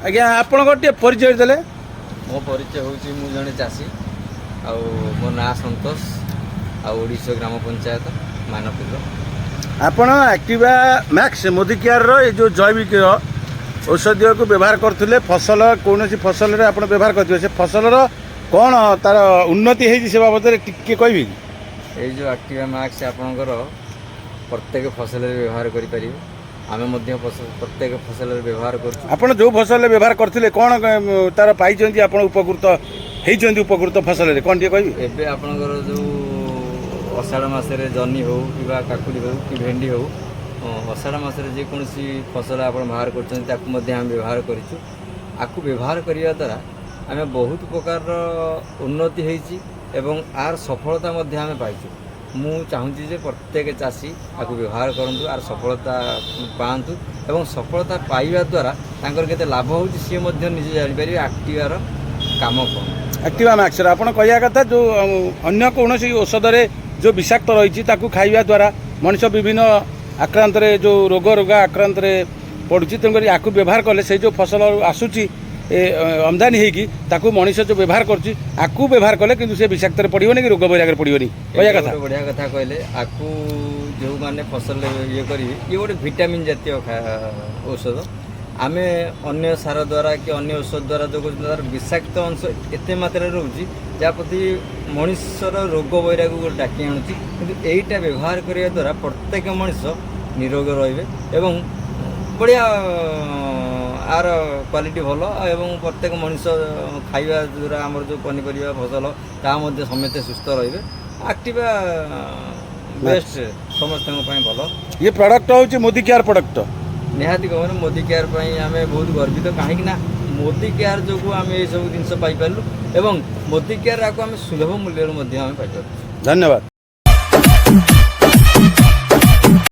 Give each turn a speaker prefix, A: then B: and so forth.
A: आज्ञा आपण परिचय देले
B: मो परिचय हूँ मु जड़े चाषी आ मो ना संतोष आड़ीसा ग्राम पंचायत मानपुर।
A: आपण एक्टिवा मैक्स मोदी केयर रो जो जैविक औषधीय को व्यवहार करते फसल कौन सी फसल रे आपण व्यवहार करते से फसल कौन तार उन्नति है से बाबद टिके कहबी
B: ये जो एक्टिवा मैक्स आपणकर प्रत्येक फसल व्यवहार करें आम प्रत्येक फसल व्यवहार कर
A: जो फसल व्यवहार करते कौन तार पाई आप उपकृत होती उपकृत फसल कौन टे कहबी
B: एबे आपणकर जो अषाढ़ मसरे जनी हो कि काकुड़ी हो कि भेंडी हो अषाढ़ मसरे जेकोसी फसल आप बाहर कर व्यवहार करूँ आपको व्यवहार करने द्वारा आम बहुत प्रकार उन्नति होती एवं आर सफलता आम पाइचु। मु चाहूँगी जे प्रत्येक चाषी आपको व्यवहार करूँ आर सफलता पातु एवं सफलता पाइबा द्वारा के लाभ हो सी निजे जापर एक्टिवार काम कौन
A: एक्टिवा मैक्स आप कह कथा जो अन्य कौन औषध जो विषाक्त रही खाइबा द्वारा मनुष्य विभिन्न आक्रांत जो रोग रोगा आक्रांत पड़ुची तेणुक आपको व्यवहार कले से जो फसल आसूची आमदानी होगी मनुष्य जो व्यवहार करको व्यवहार कले कि विषाक्त पड़ोनी कि रोग वैराग पड़ोनी कह कथा
B: बढ़िया कथा कहले आपको जो मैंने फसल ये करी ये गोटे विटामिन जातीय औषध आम अन्य सार द्वारा कि अन्य औषध द्वारा जो तार विषाक्त अंश एत मात्रा रोचे जहाँ प्रति मनुष्यर रोग वैराग को डाकी आणुची कि यहीटा व्यवहार करने द्वारा प्रत्येक मनुष्य निरोग रे बढ़िया आर क्वालिटी भल एवं प्रत्येक मनुष्य खाइबा द्वारा आमर जो पनीपरिया फसल ता समस्ते सुस्थ रे एक्टिवा बेस्ट समस्त भल
A: ये प्रोडक्ट हूँ मोदी केयर प्रोडक्ट
B: निहाती कह मोदी केयर आम बहुत गर्वित कहीं मोदी केयर जो आम ये सब जिन पाइलु एवं मोदी केयर आम सुलभ मूल्य पाइपर।
A: धन्यवाद।